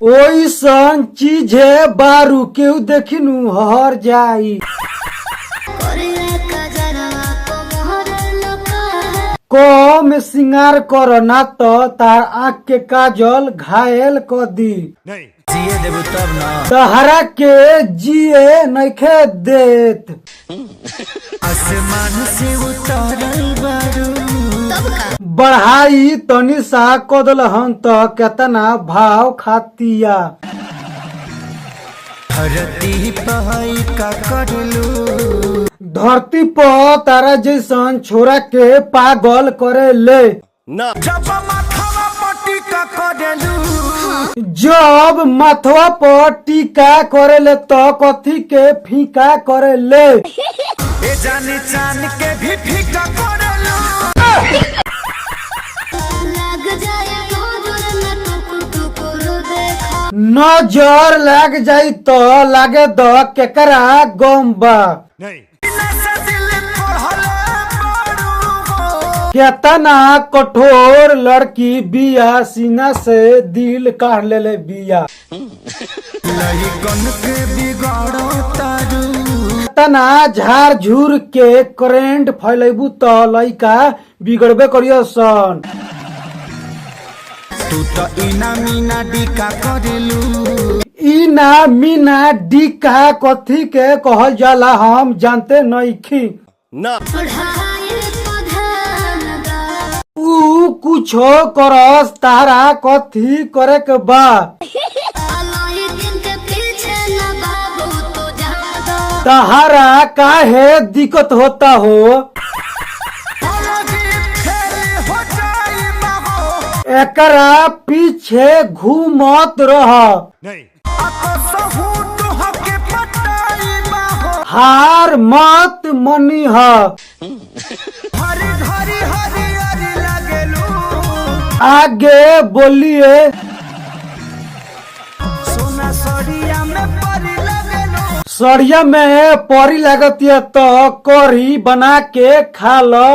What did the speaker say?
ओइसन चीजे बारू केहू देखिनु हर जाई। कम सिंगार कर ना तो तार आँख के काजल घायल कर दी। जिए देबू तब ना तहरा के जिए नइखे देत। आसमान से उतरल बारू बढ़ाई तनी सा कदल हन तो केतना भाव खातिया। धरती पहाई का करलू धरती पर तारा जैसन छोरा के पागल करे ले। जब माथवा पट्टी का करलू जब माथवा पर टीका करे ले तो कथी के फीका करे ले। ए जाने चान के भी फीका करलू नजर लग जाई तो लागे द केकरा गम्बा। केतना कठोर लड़की बिया सीना से दिल काढ़ ले बिया। लइकन के बिगाड़ो तारू केतना झाड़ झूर के करेंट फैलेबू तो लइका बिगड़बे करियो सन। तू तो इना मीना डिका करलू इना मीना डिका कथी के कहल जाला हम जानते नइखी। ऊ कुछो करस तारा कथी करे के बा। तहारा काहे दिक्कत होता हो। एकरा पीछे घूमत रह। हार मत मनीह। आगे बोलिए। सड़िया में परी लगती है तो करी बना के खा लो।